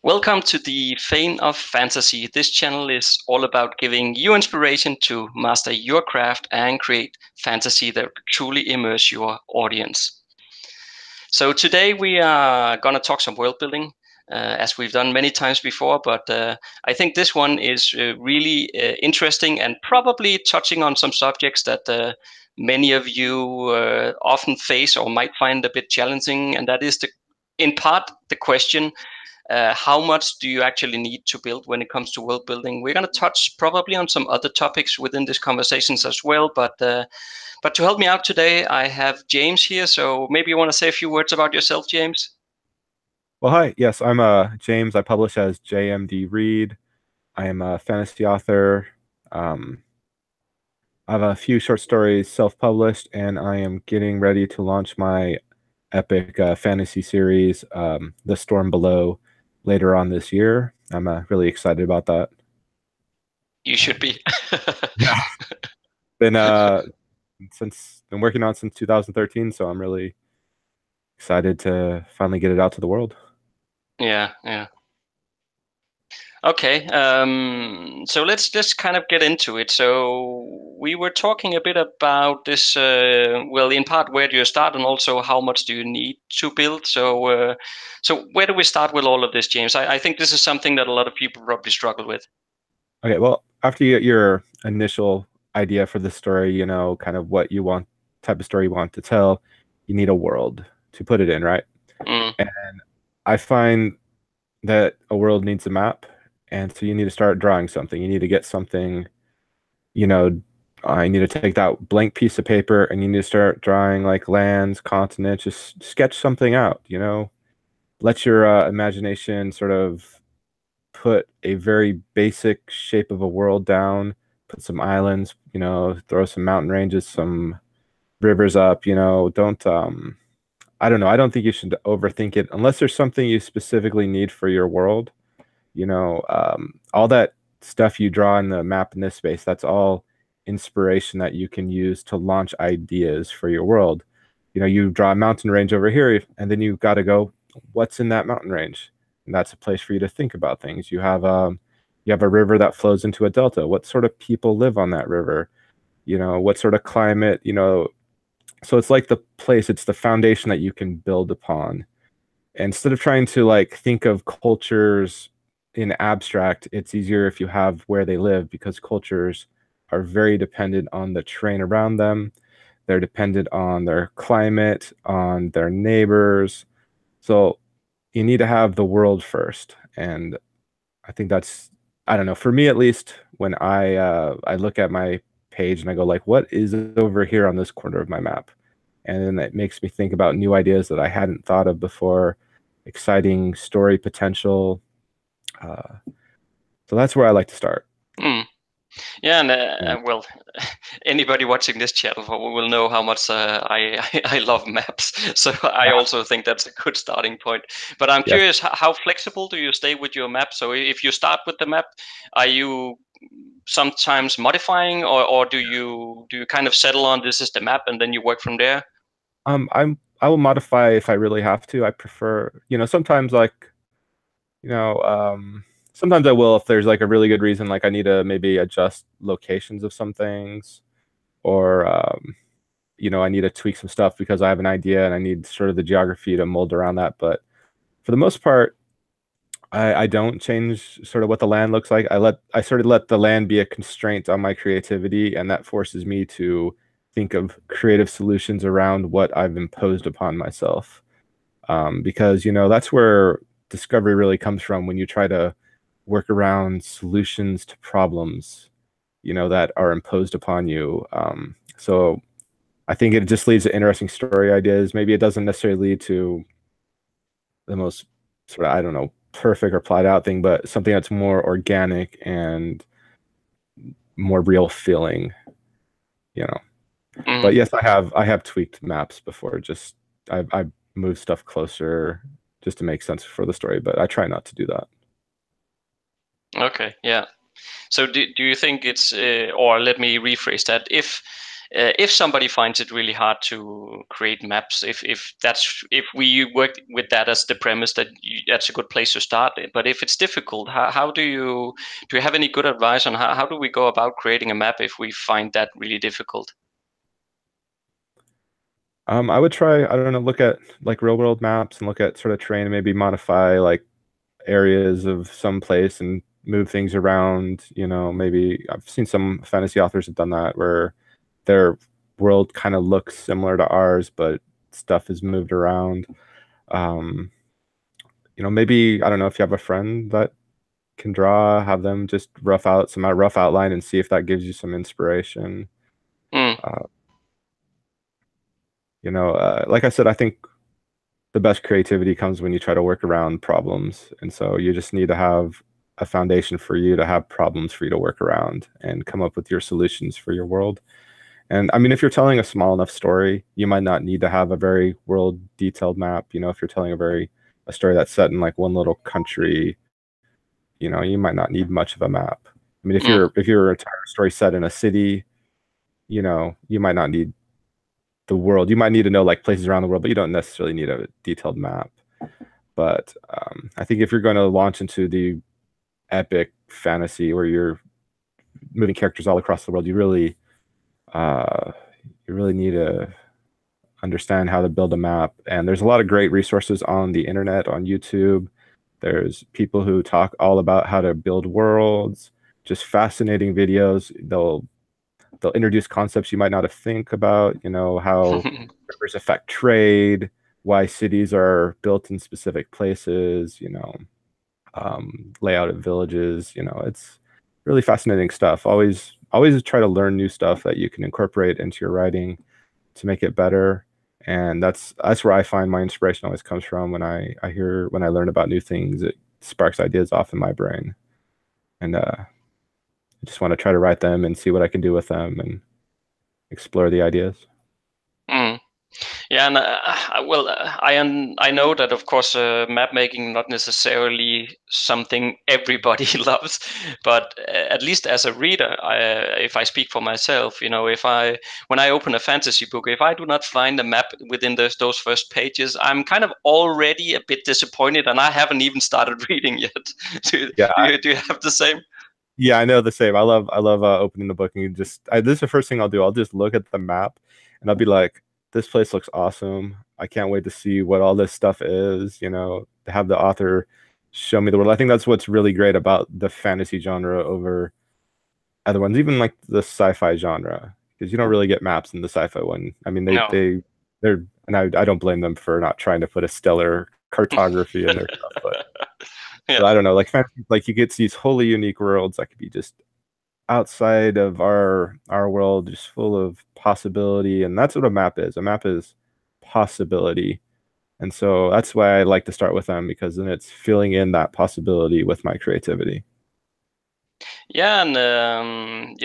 Welcome to the Fane of Fantasy. This channel is all about giving you inspiration to master your craft and create fantasy that truly immerse your audience. So today we are going to talk some world building, as we've done many times before, but I think this one is really interesting and probably touching on some subjects that many of you often face or might find a bit challenging, and that is in part the question, how much do you actually need to build when it comes to world building? We're going to touch probably on some other topics within these conversations as well, but to help me out today, I have James here. So maybe you want to say a few words about yourself, James? Well, hi. Yes, I'm James. I publish as JMD Reid. I am a fantasy author. Um, I have a few short stories self-published, and I am getting ready to launch my epic fantasy series, The Storm Below, later on this year. I'm really excited about that. You should be. Yeah. Been been working on it since 2013, so I'm really excited to finally get it out to the world. Yeah, yeah. Okay, so let's just kind of get into it. So we were talking a bit about this, well, in part, where do you start, and also how much do you need to build? So where do we start with all of this, James? I think this is something that a lot of people probably struggle with. Okay, well, after you get your initial idea for the story, kind of what you want, type of story you want to tell, you need a world to put it in, right? Mm, And I find that a world needs a map, and so you need to start drawing something. You need to get something, you know, I need to take that blank piece of paper and you need to start drawing like lands, continents, just sketch something out. Let your imagination sort of put a very basic shape of a world down, put some islands, throw some mountain ranges, some rivers up, don't I don't know, I don't think you should overthink it unless there's something you specifically need for your world. All that stuff you draw in the map in this space, that's all inspiration that you can use to launch ideas for your world. You draw a mountain range over here, and then you've got to go, what's in that mountain range? And that's a place for you to think about things. You have a river that flows into a delta. What sort of people live on that river? What sort of climate, so it's like the place, it's the foundation that you can build upon. Instead of trying to like think of cultures in abstract, it's easier if you have where they live, because cultures are very dependent on the terrain around them. They're dependent on their climate, on their neighbors. So you need to have the world first. And I think that's, I don't know, for me at least, when I look at my page and I go like, what is over here on this corner of my map? And then that makes me think about new ideas that I hadn't thought of before, exciting story potential. Uh, so that's where I like to start. mm. Yeah, and Yeah. well, anybody watching this channel will know how much I love maps. So I also think that's a good starting point. But I'm Yes. curious, how flexible do you stay with your map? So if you start with the map, are you sometimes modifying, or do you kind of settle on this is the map and then you work from there? I will modify if I really have to. I prefer, sometimes like, you know, um, sometimes I will if there's like a really good reason, like I need to maybe adjust locations of some things, or I need to tweak some stuff because I have an idea and I need sort of the geography to mold around that. But for the most part, I don't change sort of what the land looks like. I sort of let the land be a constraint on my creativity, and that forces me to think of creative solutions around what I've imposed upon myself. Because that's where discovery really comes from, when you try to work around solutions to problems, that are imposed upon you. So I think it just leads to interesting story ideas. Maybe it doesn't necessarily lead to the most sort of, I don't know, perfect or plotted out thing, but something that's more organic and more real feeling, you know. But Mm, yes, I have tweaked maps before. Just I've moved stuff closer just to make sense for the story, but I try not to do that. okay, yeah. So do you think it's, or let me rephrase that, if if somebody finds it really hard to create maps, if we work with that as the premise, that's a good place to start. But if it's difficult, how do you have any good advice on how do we go about creating a map if we find that really difficult? I would try, I don't know, look at like real world maps and look at sort of terrain and maybe modify like areas of some place and move things around. Maybe I've seen some fantasy authors have done that where their world kind of looks similar to ours, but stuff is moved around. Um, maybe, I don't know, if you have a friend that can draw, have them just rough out some rough outline and see if that gives you some inspiration. Mm. Uh, like I said, I think the best creativity comes when you try to work around problems. And so you just need to have a foundation for you to have problems for you to work around and come up with your solutions for your world. And I mean, if you're telling a small enough story, you might not need to have a very world detailed map. If you're telling a story that's set in like one little country, you might not need much of a map. I mean, if your entire story set in a city, you might not need the world. You might need to know like places around the world, but you don't necessarily need a detailed map. But I think if you're going to launch into the epic fantasy where you're moving characters all across the world, you really need to understand how to build a map. And there's a lot of great resources on the internet, on YouTube. There's people who talk all about how to build worlds, just fascinating videos. They'll introduce concepts you might not have think about, how rivers affect trade, why cities are built in specific places, layout of villages. It's really fascinating stuff. Always try to learn new stuff that you can incorporate into your writing to make it better. And that's where I find my inspiration always comes from. When I learn about new things, it sparks ideas off in my brain. And I just want to try to write them and see what I can do with them and explore the ideas. Mm. Yeah, and I know that of course map making not necessarily something everybody loves, but at least as a reader, if I speak for myself, if when I open a fantasy book, if I do not find a map within those first pages, I'm kind of already a bit disappointed, and I haven't even started reading yet. Yeah, Do you have the same? yeah, I know the same. I love opening the book and this is the first thing I'll do. I'll just look at the map and I'll be like, this place looks awesome. I can't wait to see what all this stuff is, to have the author show me the world. I think that's what's really great about the fantasy genre over other ones, even like the sci-fi genre, because you don't really get maps in the sci-fi one. I mean, No. they're and I don't blame them for not trying to put a stellar cartography in their stuff, but Yeah. I don't know, like fantasy, like you get these wholly unique worlds that could be just outside of our world, just full of possibility, and that's what a map is. A map is possibility, and so that's why I like to start with them, because then it's filling in that possibility with my creativity. Yeah, and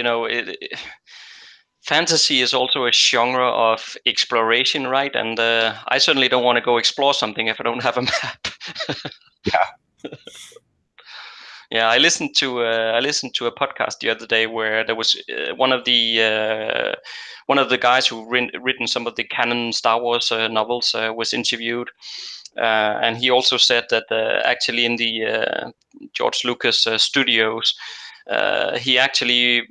fantasy is also a genre of exploration, right? And I certainly don't want to go explore something if I don't have a map. Yeah. Yeah, I listened to a podcast the other day where there was one of the guys who written some of the canon Star Wars novels was interviewed, and he also said that actually in the George Lucas studios, he actually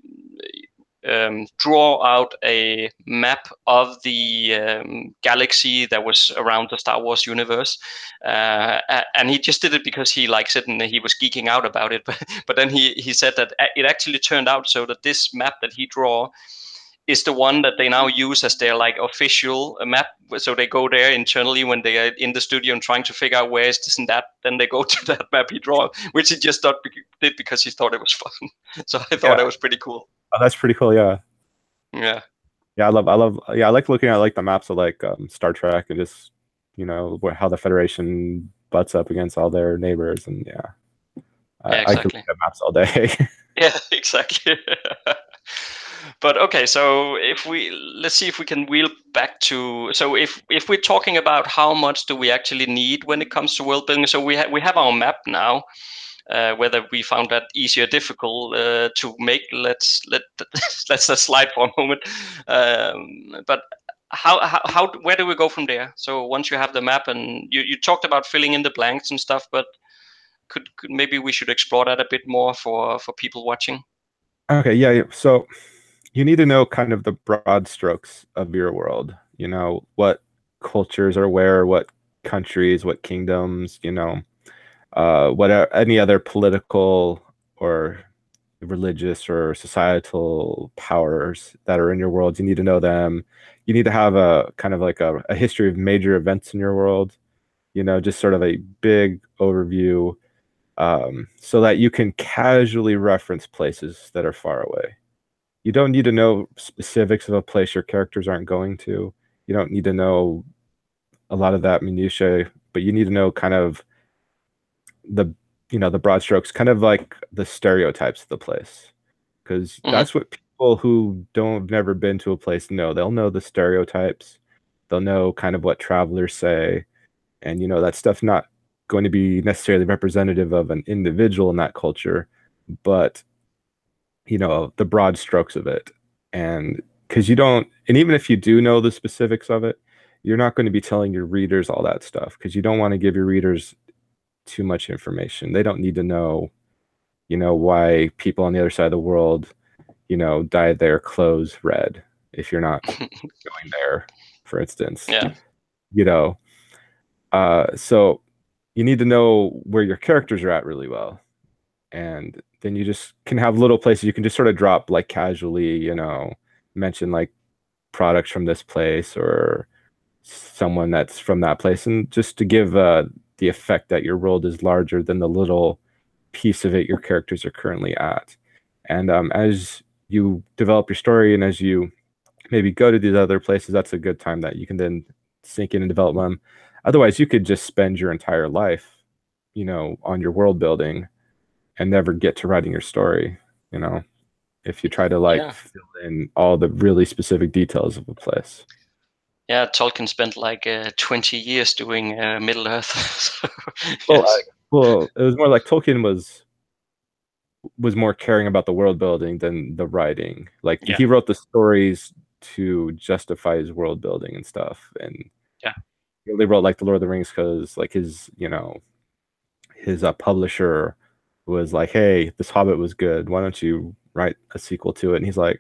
draw out a map of the galaxy that was around the Star Wars universe, and he just did it because he likes it and he was geeking out about it. But then he said that it actually turned out so that this map that he draw is the one that they now use as their like official map. So they go there internally when they are in the studio and trying to figure out where is this and that. Then they go to that map he draw, which he just did because he thought it was fun. So I thought Yeah. that was pretty cool. Oh, that's pretty cool. Yeah. Yeah. Yeah, I like looking at like the maps of like Star Trek and just how the Federation butts up against all their neighbors, and yeah, Yeah, I could exactly. look at maps all day. Yeah, exactly. But okay, so let's see if we can wheel back to, so if we're talking about how much do we actually need when it comes to world building, so we have our map now. Whether we found that easy or difficult to make, let's slide for a moment. But where do we go from there? So once you have the map, and you talked about filling in the blanks and stuff, but could maybe we should explore that a bit more for people watching? Okay, yeah. So you need to know kind of the broad strokes of your world. You know, what cultures are where, what countries, what kingdoms, what are any other political or religious or societal powers that are in your world. You need to know them. You need to have a kind of like a history of major events in your world, just sort of a big overview, so that you can casually reference places that are far away. You don't need to know specifics of a place your characters aren't going to. You don't need to know a lot of that minutiae, but you need to know kind of the the broad strokes, kind of like the stereotypes of the place, because Mm-hmm. that's what people who don't have never been to a place know. They'll know the stereotypes. They'll know kind of what travelers say, and that stuff's not going to be necessarily representative of an individual in that culture, but the broad strokes of it. And because you don't, and even if you do know the specifics of it, you're not going to be telling your readers all that stuff, because you don't want to give your readers too much information. They don't need to know, why people on the other side of the world, dye their clothes red if you're not going there, for instance. Yeah. So you need to know where your characters are at really well. And then you just can have little places you can just sort of drop like casually, mention like products from this place or someone that's from that place, and just to give the effect that your world is larger than the little piece of it your characters are currently at. And as you develop your story and as you maybe go to these other places, that's a good time that you can then sink in and develop them. Otherwise, you could just spend your entire life, on your world building and never get to writing your story, if you try to like Yeah. fill in all the really specific details of a place. Yeah, Tolkien spent like 20 years doing Middle Earth. So, Well, yes. it was more like Tolkien was more caring about the world building than the writing. Like Yeah. he wrote the stories to justify his world building and stuff. And Yeah. he really wrote like the Lord of the Rings because like his publisher was like, "Hey, this Hobbit was good. Why don't you write a sequel to it?" And he's like,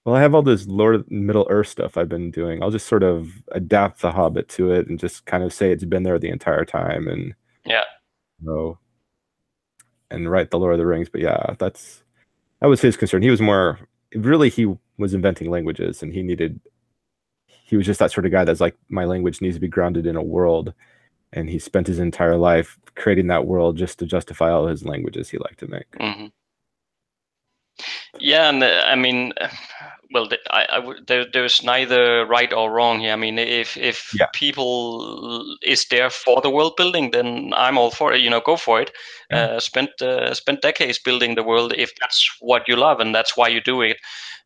"Well, I have all this Lord of Middle Earth stuff I've been doing. I'll just sort of adapt the Hobbit to it and just kind of say it's been there the entire time and Yeah. you know and write the Lord of the Rings." But yeah, that was his concern. He was more really he was inventing languages, and he was just that sort of guy that's like, my language needs to be grounded in a world, and he spent his entire life creating that world just to justify all his languages he liked to make. Mm-hmm. Yeah, and I mean, well, there's neither right or wrong here. I mean, if Yeah. people is there for the world building, then I'm all for it. Go for it. Yeah. Spent decades building the world if that's what you love and that's why you do it.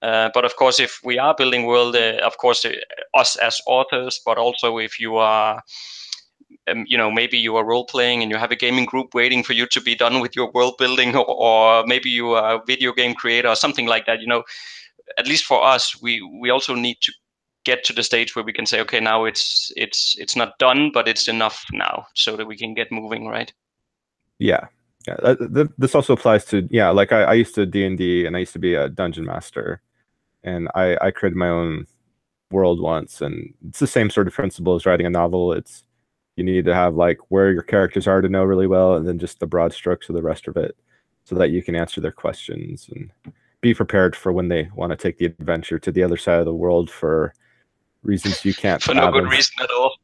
But of course, if we are building world, of course, us as authors, but also if you are maybe you are role playing and you have a gaming group waiting for you to be done with your world building, or maybe you are a video game creator or something like that. At least for us, we also need to get to the stage where we can say, okay, now it's not done, but it's enough now, so that we can get moving, right? Yeah. Yeah. This also applies to, yeah, like I used to D&D, and I used to be a dungeon master, and I created my own world once, and it's the same sort of principle as writing a novel. It's you need to have like where your characters are to know really well, and then just the broad strokes of the rest of it, so that you can answer their questions and be prepared for when they want to take the adventure to the other side of the world for reasons you can't For no good fathom. reason at all.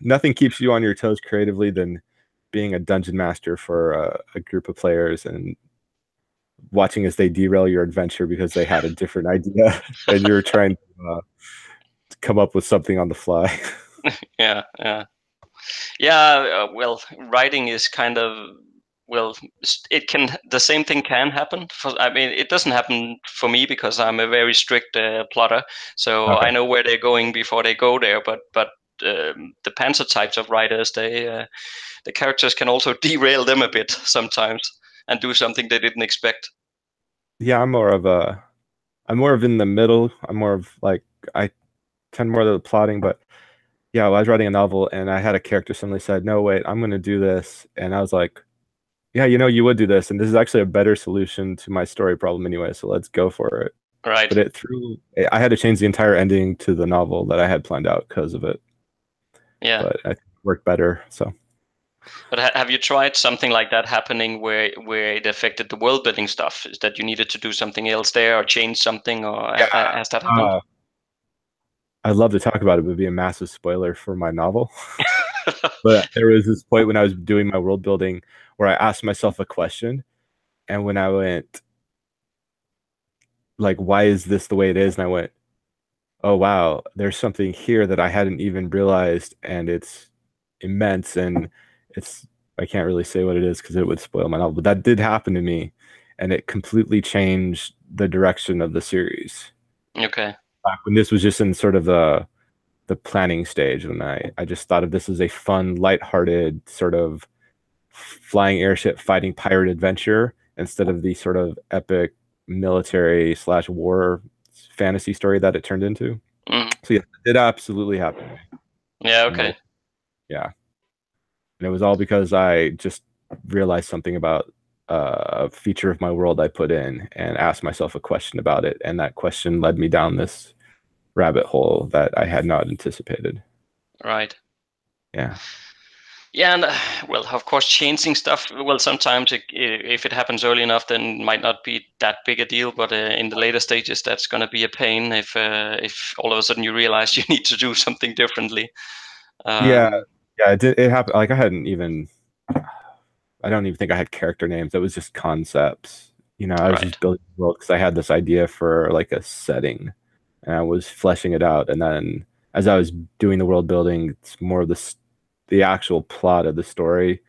Nothing keeps you on your toes creatively than being a dungeon master for a group of players and watching as they derail your adventure because they had a different idea and you're trying to come up with something on the fly. Yeah, yeah. Yeah, well, writing is kind of, well, the same thing can happen. I mean, it doesn't happen for me because I'm a very strict plotter, so Okay. I know where they're going before they go there. But the Panther types of writers, the characters can also derail them a bit sometimes and do something they didn't expect. Yeah, I'm more of in the middle. I'm more of like I tend more to the plotting, but yeah, I was writing a novel and I had a character suddenly said, "No, wait, I'm going to do this," and I was like, "Yeah, you would do this, and this is actually a better solution to my story problem anyway, so let's go for it." Right. But I had to change the entire ending to the novel that I had planned out because of it. Yeah. But I think it worked better. So. But have you tried something like that happening where it affected the world building stuff? Is that you needed to do something else there or change something, or Yeah. has that happened? I'd love to talk about it, but it'd be a massive spoiler for my novel. But there was this point when I was doing my world building where I asked myself a question, and when I went like, "Why is this the way it is?" and I went, "Oh wow, there's something here that I hadn't even realized, and it's immense." And it's I can't really say what it is because it would spoil my novel, but that did happen to me, and it completely changed the direction of the series. Okay. Back when this was just in sort of the planning stage, and I just thought of this as a fun, lighthearted sort of flying airship fighting pirate adventure instead of the sort of epic military slash war fantasy story that it turned into. Mm. So yeah, it absolutely happened to me. Yeah. And Okay. yeah, and it was all because I just realized something about a feature of my world I put in and asked myself a question about it, and that question led me down this rabbit hole that I had not anticipated. Right. Yeah. Yeah, and well, of course, changing stuff. Well, sometimes if it happens early enough, then it might not be that big a deal. But in the later stages, that's going to be a pain if all of a sudden you realize you need to do something differently. Yeah, Um, yeah, it did. It happened. Like I don't even think I had character names. It was just concepts. I was right. just building the world because I had this idea for like a setting, and I was fleshing it out. And then as I was doing the world building, it's more of the actual plot of the story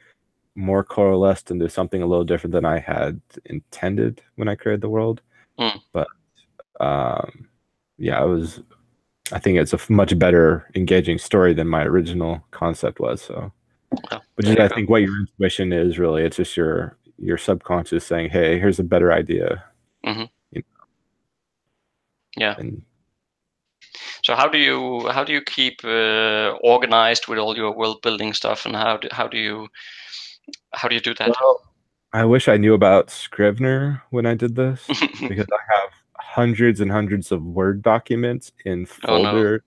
more coalesced into something a little different than I had intended when I created the world. Mm. But um, yeah, it was. I think it's a much better engaging story than my original concept was. So. Well, Which is, there you I go. think, what your intuition is really. It's just your subconscious saying, "Hey, here's a better idea." Hmm. You Yeah. And So how do you keep organized with all your world building stuff, and how do you do that? well, I wish I knew about Scrivener when I did this because I have hundreds and hundreds of Word documents in Oh no. folder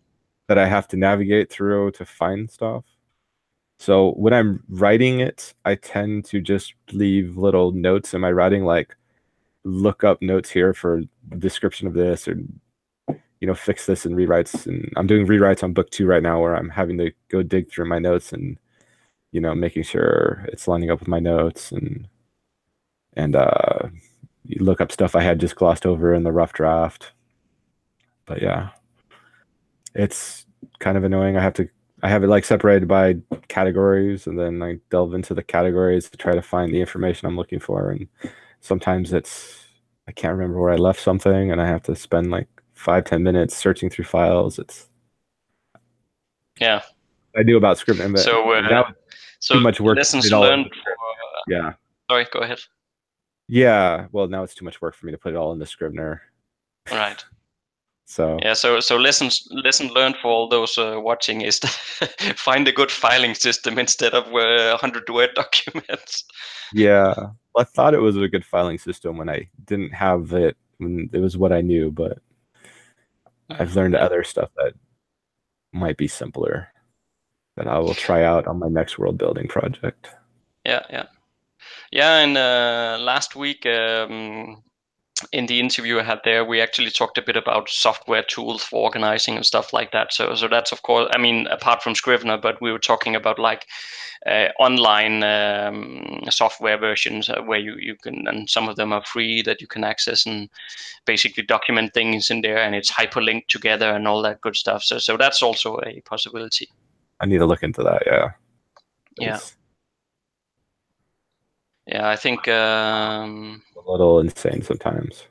that I have to navigate through to find stuff. So when I'm writing it, I tend to just leave little notes in my writing, like look up notes here for description of this, or fix this in rewrites. And I'm doing rewrites on book 2 right now where I'm having to go dig through my notes and, making sure it's lining up with my notes and you look up stuff I had just glossed over in the rough draft. But yeah, it's kind of annoying. I have it like separated by categories, and then I delve into the categories to try to find the information I'm looking for. And sometimes I can't remember where I left something and I have to spend like 5-10 minutes searching through files. Yeah. I do about Scrivener, but So now it's too much work to put lessons it all in learned. the script. Yeah. Sorry, go ahead. Yeah. Well, now it's too much work for me to put it all in the Scrivener. Right. So Yeah. So lesson learned for all those watching is to find a good filing system instead of 100 Word documents. yeah, I thought it was a good filing system when I didn't have it when it was what I knew, but I've learned Yeah. other stuff that might be simpler that I will try out on my next world building project. Yeah. Yeah. Yeah. And last week, in the interview I had there, we actually talked a bit about software tools for organizing and stuff like that. So that's of course, I mean, apart from Scrivener, but we were talking about like online software versions where you can, and some of them are free that you can access and basically document things in there, and it's hyperlinked together and all that good stuff. So that's also a possibility. I need to look into that. Yeah. Yeah. It's Yeah, I think a little insane sometimes.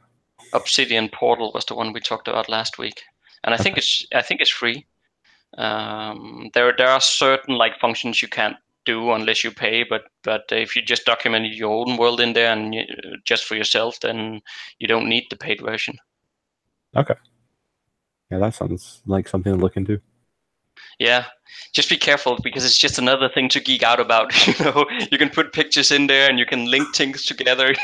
Obsidian Portal was the one we talked about last week, and I think Okay. it's free. There are certain like functions you can't do unless you pay, but if you just document your own world in there and just for yourself, then you don't need the paid version. Okay. Yeah, that sounds like something to look into. Yeah, just be careful because it's just another thing to geek out about. You can put pictures in there and you can link things together.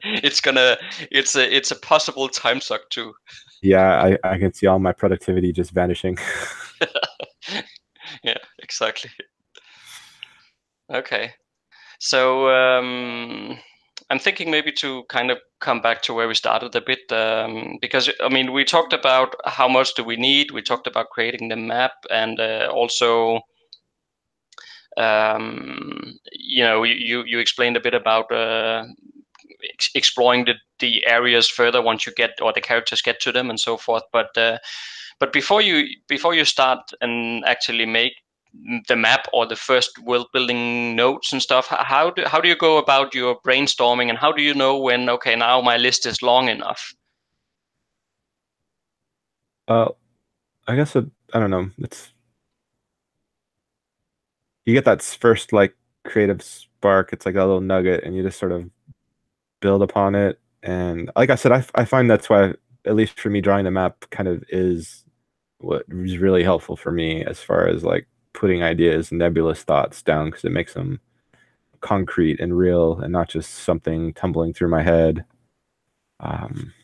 It's a possible time suck too. Yeah, I can see all my productivity just vanishing. Yeah, exactly. Okay. So I'm thinking maybe to kind of come back to where we started a bit, because I mean we talked about how much do we need. We talked about creating the map, and also you explained a bit about exploring the areas further once you get or the characters get to them and so forth. But before you start and actually make the map or the first world building notes and stuff, how do you go about your brainstorming, and how do you know when, okay, now my list is long enough? Uh, I guess I don't know. It's you get that first like creative spark. It's like a little nugget, and you just sort of build upon it. And like I said, I find that's why, at least for me, drawing the map kind of is what is really helpful for me as far as like putting ideas and nebulous thoughts down, because it makes them concrete and real and not just something tumbling through my head. Um,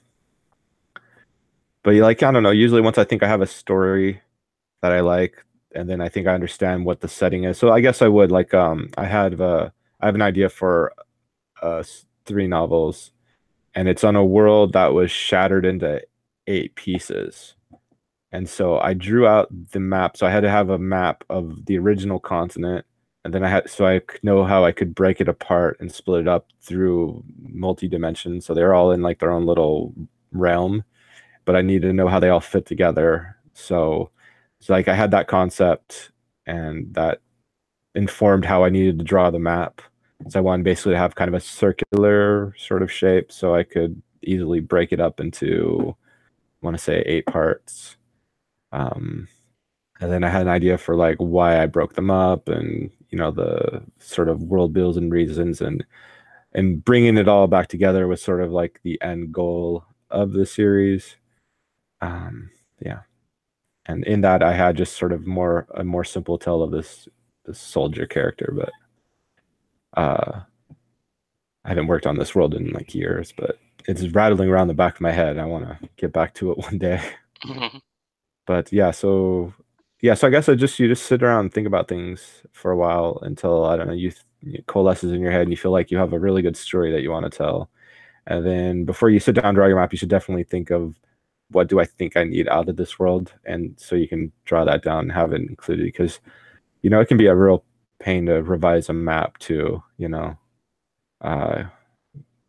but like, I don't know, usually once I think I have a story that I like, and then I think I understand what the setting is. So I guess I would like, I have an idea for three novels, and it's on a world that was shattered into eight pieces. And so I drew out the map. So I had to have a map of the original continent. And then I know how I could break it apart and split it up through multi dimensions. So they're all in like their own little realm, but I needed to know how they all fit together. So like I had that concept, and that informed how I needed to draw the map. So I wanted basically to have kind of a circular sort of shape so I could easily break it up into, I want to say, eight parts. Um, and then I had an idea for like why I broke them up, and the sort of world builds and reasons, and bringing it all back together was sort of like the end goal of the series. Yeah, and in that I had just sort of a more simple tale of this soldier character, but uh, I haven't worked on this world in like years, but it's rattling around the back of my head. I want to get back to it one day. But so I guess you just sit around and think about things for a while until, I don't know, it coalesces in your head and you feel like you have a really good story that you want to tell. And then before you sit down and draw your map, you should definitely think of, what do I think I need out of this world? And so you can draw that down and have it included, because it can be a real pain to revise a map too. Uh,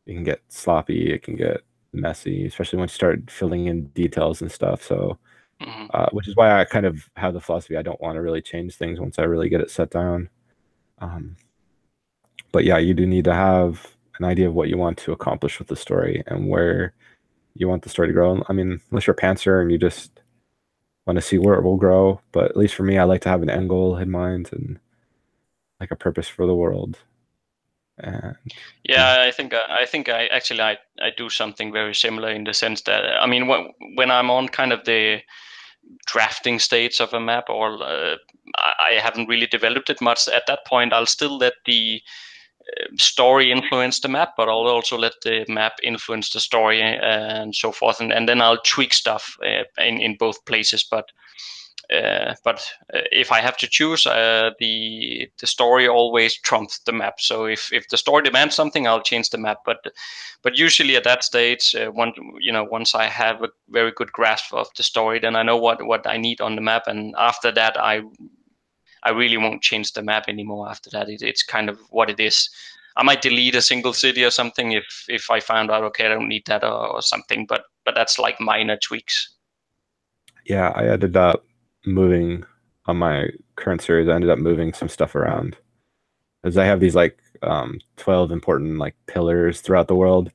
it can get sloppy, it can get messy, especially once you start filling in details and stuff. So, which is why I kind of have the philosophy I don't want to really change things once I really get it set down. Um, but yeah, you do need to have an idea of what you want to accomplish with the story and where you want the story to grow. I mean, unless you're a pantser and you just want to see where it will grow. But at least for me, I like to have an end goal in mind and like a purpose for the world. And yeah, I think I actually I do something very similar, in the sense that, I mean, when I'm on kind of the drafting stage of a map, or I haven't really developed it much at that point, I'll still let the story influence the map, but I'll also let the map influence the story, and so forth, and then I'll tweak stuff in both places. But if I have to choose, the story always trumps the map. So if the story demands something, I'll change the map. But usually at that stage, once I have a very good grasp of the story, then I know what I need on the map, and after that, I really won't change the map anymore. After that, it's kind of what it is. I might delete a single city or something if I found out, okay, I don't need that, or something. But that's like minor tweaks. yeah, I ended up moving on my current series. I ended up moving some stuff around because I have these like 12 important like pillars throughout the world.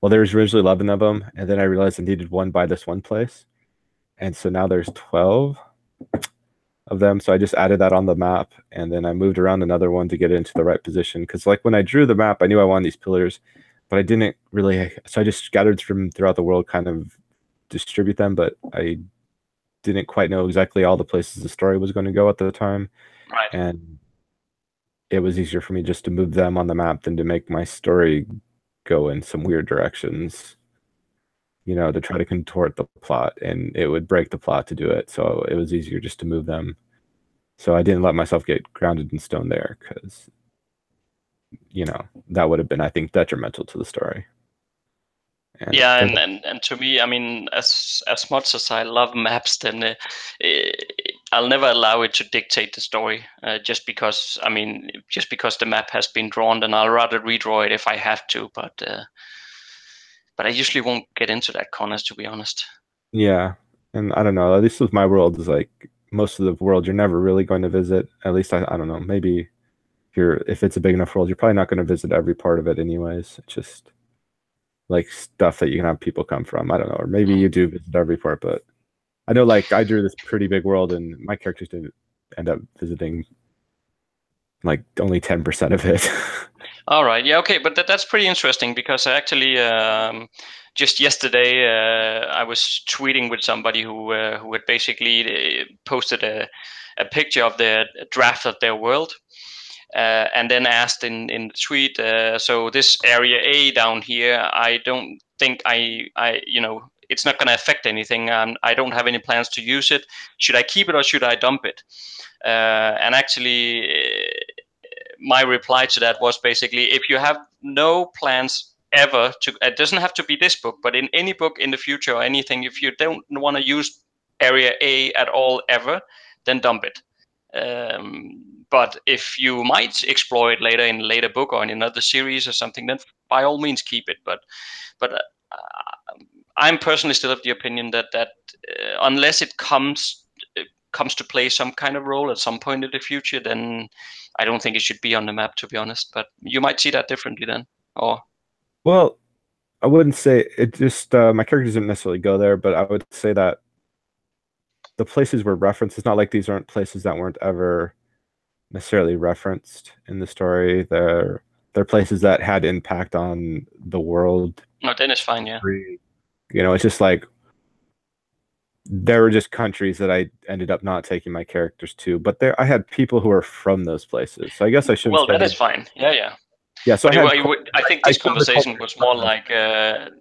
Well, there was originally 11 of them, and then I realized I needed one by this one place, and so now there's 12. of them. So I just added that on the map, and then I moved around another one to get it into the right position. Because like when I drew the map, I knew I wanted these pillars, but I didn't really. So I just scattered from throughout the world, kind of distribute them, but I didn't quite know exactly all the places the story was going to go at the time, Right. and it was easier for me just to move them on the map than to make my story go in some weird directions, to try to contort the plot, and it would break the plot to do it. So it was easier just to move them. So I didn't let myself get grounded in stone there because, that would have been, I think, detrimental to the story. And Yeah, there's, and to me, I mean, as much as I love maps, then eh, I'll never allow it to dictate the story. Just because the map has been drawn, then I'll rather redraw it if I have to. But I usually won't get into that corners, to be honest. yeah. And I don't know, at least with my world is like most of the world you're never really going to visit. At least I don't know, maybe if it's a big enough world, you're probably not going to visit every part of it anyways. It's just like stuff that you can have people come from. I don't know, or maybe you do visit every part, but I know like I drew this pretty big world and my characters didn't end up visiting like only 10% of it. All right. Yeah. Okay. But that's pretty interesting because actually, just yesterday, I was tweeting with somebody who had basically posted a picture of their draft of their world, and then asked in the tweet, so this area A down here, I don't think it's not going to affect anything. I don't have any plans to use it. Should I keep it or should I dump it? And actually, my reply to that was basically, if you have no plans ever to, it doesn't have to be this book, but in any book in the future or anything, if you don't want to use area A at all ever, then dump it. But if you might explore it later in a later book or in another series or something, then by all means keep it. But I'm personally still of the opinion that unless it comes to play some kind of role at some point in the future, then I don't think it should be on the map, to be honest. But you might see that differently then, or Well, I wouldn't say it just my characters didn't necessarily go there, but I would say that the places were referenced. It's not like these aren't places that weren't ever necessarily referenced in the story. They're places that had impact on the world. no, then it's fine. Yeah. It's just like there were just countries that I ended up not taking my characters to, but I had people who are from those places. So I guess I shouldn't Well, say that is fine. Yeah, yeah. yeah. So I think this conversation was more like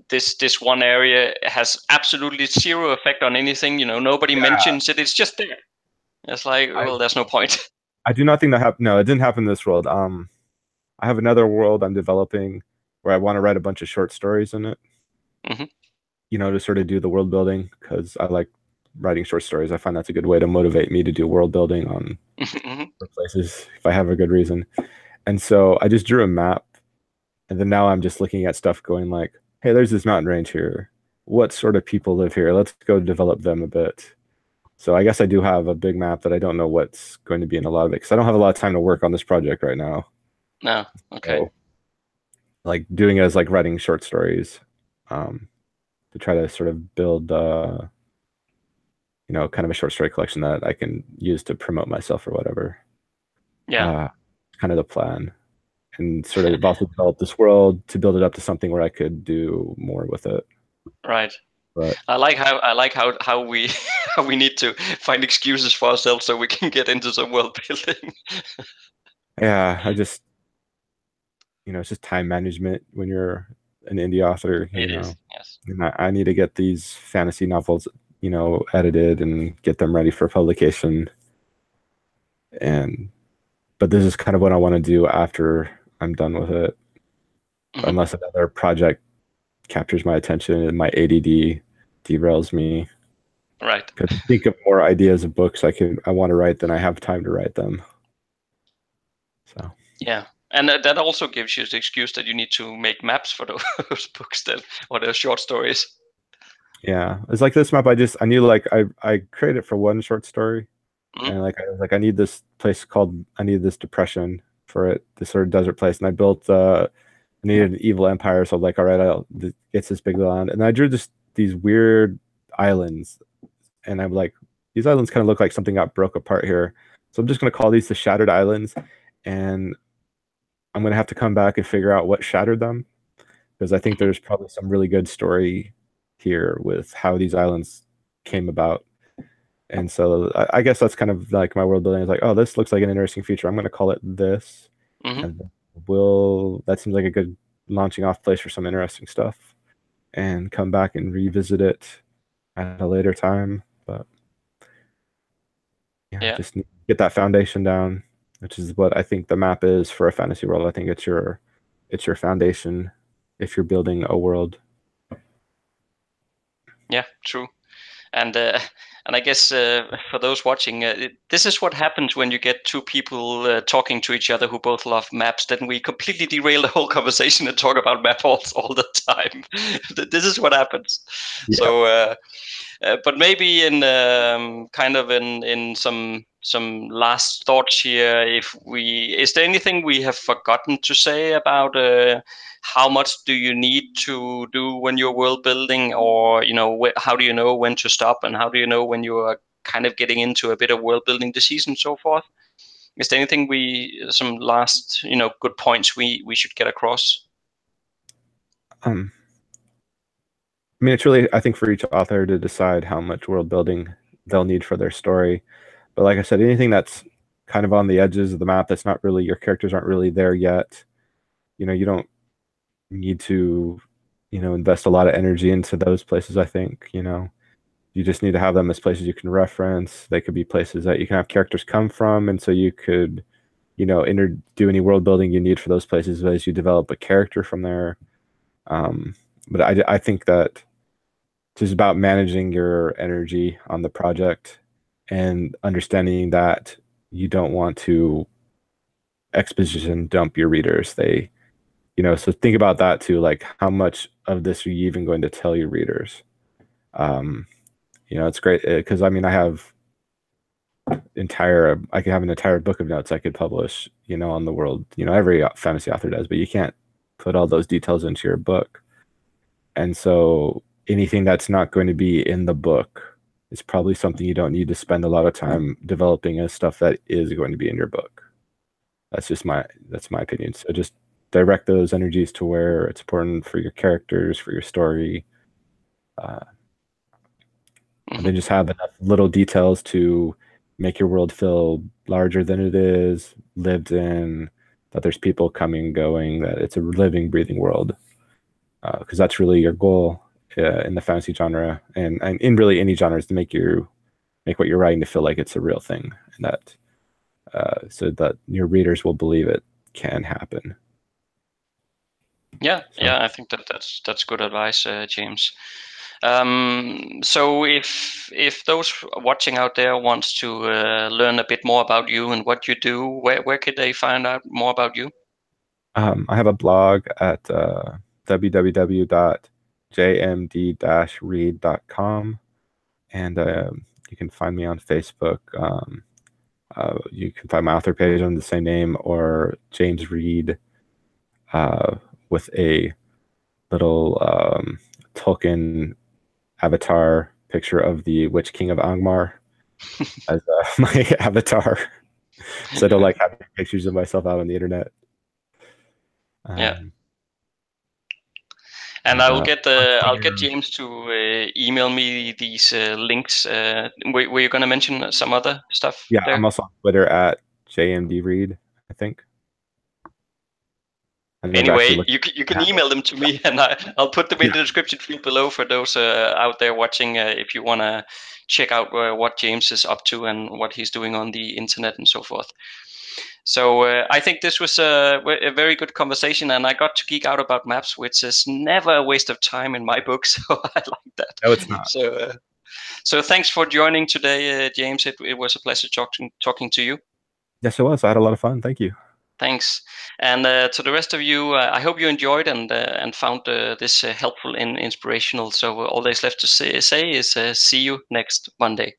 this one area has absolutely zero effect on anything. Nobody mentions it. It's just there. It's like, well, there's no point. I do not think that happened. No, it didn't happen in this world. I have another world I'm developing where I want to write a bunch of short stories in it. Mm-hmm. To sort of do the world building because I like writing short stories. I find that's a good way to motivate me to do world building on places if I have a good reason. And so I just drew a map, and then now I'm just looking at stuff going like, hey, there's this mountain range here. What sort of people live here? Let's go develop them a bit. So I guess I do have a big map that I don't know what's going to be in a lot of it because I don't have a lot of time to work on this project right now. No. Okay. So, like doing it as like writing short stories, to try to sort of build, kind of a short story collection that I can use to promote myself or whatever. Yeah. Kind of the plan, and sort of also develop this world to build it up to something where I could do more with it. Right. But I like how we how we need to find excuses for ourselves so we can get into some world building. yeah, I just it's just time management when you're an indie author. It is, yes. And I need to get these fantasy novels, edited and get them ready for publication. But this is kind of what I want to do after I'm done with it, unless another project captures my attention and my ADD derails me. Right. Because think of more ideas of books I want to write than I have time to write them. So yeah, and that also gives you the excuse that you need to make maps for those books or those short stories. Yeah, it's like this map. I knew like I created it for one short story, and like I was like I need this place I need this depression for it, this sort of desert place, and I built I needed an evil empire, so I'm like, all right, it's this big land, and I drew these weird islands, and I'm like, these islands kind of look like something got broke apart here. So I'm just going to call these the shattered islands, and I'm going to have to come back and figure out what shattered them, because I think Mhm. there's probably some really good story here with how these islands came about. And so I guess that's kind of like my world building is like, oh, this looks like an interesting feature. I'm going to call it this, Mhm. and that seems like a good launching off place for some interesting stuff, and come back and revisit it at a later time. But yeah, Yeah. just need to get that foundation down, which is what I think the map is for a fantasy world. I think it's your foundation if you're building a world. Yeah. True. And and I guess for those watching, this is what happens when you get two people talking to each other who both love maps. Then we completely derail the whole conversation and talk about map all the time. This is what happens. Yeah. So, but maybe in kind of in some last thoughts here, if we is there anything we have forgotten to say about how much do you need to do when you're world building, or how do you know when to stop, and how do you know when you are kind of getting into a bit of world building disease and so forth? Is there anything some last good points we should get across? Um, I mean, it's really, I think, for each author to decide how much world building they'll need for their story. But like I said, anything that's kind of on the edges of the map, that's not really, your characters aren't really there yet, you don't need to, invest a lot of energy into those places, I think, you just need to have them as places you can reference. They could be places that you can have characters come from, and so you could, do any world building you need for those places as you develop a character from there. Um, but I think that it's just about managing your energy on the project and understanding that you don't want to exposition dump your readers. So think about that too. Like, how much of this are you even going to tell your readers? Um, it's great because I mean, I could have an entire book of notes I could publish, on the world. Every fantasy author does, but you can't put all those details into your book. And so anything that's not going to be in the book is probably something you don't need to spend a lot of time developing as stuff that is going to be in your book. That's my opinion. So just direct those energies to where it's important for your characters, for your story, uh, and Hmm. then just have enough little details to make your world feel larger than it is, lived in, that there's people coming and going, that it's a living, breathing world. Because that's really your goal in the fantasy genre, and in really any genre, is to make what you're writing to feel like it's a real thing, and that so that your readers will believe it can happen. Yeah, So yeah, I think that's good advice, James. So if those watching out there wants to learn a bit more about you and what you do, where could they find out more about you? I have a blog at www.jmd-read.com, and you can find me on Facebook. You can find my author page on the same name, or James Reid, uh, with a little Tolkien avatar picture of the Witch King of Angmar as my avatar. So I don't like having pictures of myself out on the internet. Yeah. Um, And and on I'll get Twitter, James to email me these links. Were you going to mention some other stuff yeah, I'm there? also on Twitter at JMDRead, I think. I never actually Anyway, looked you at the can handle. email them to me, and I'll put them in Yeah, the description field below for those out there watching. If you want to check out what James is up to and what he's doing on the internet and so forth. So I think this was a very good conversation, and I got to geek out about maps, which is never a waste of time in my book. So I like that. no, it's not. So thanks for joining today, James. It was a pleasure talking to you. Yes, it was. I had a lot of fun. Thank you. Thanks, and to the rest of you, I hope you enjoyed and found this helpful and inspirational. So all there's left to say is see you next Monday.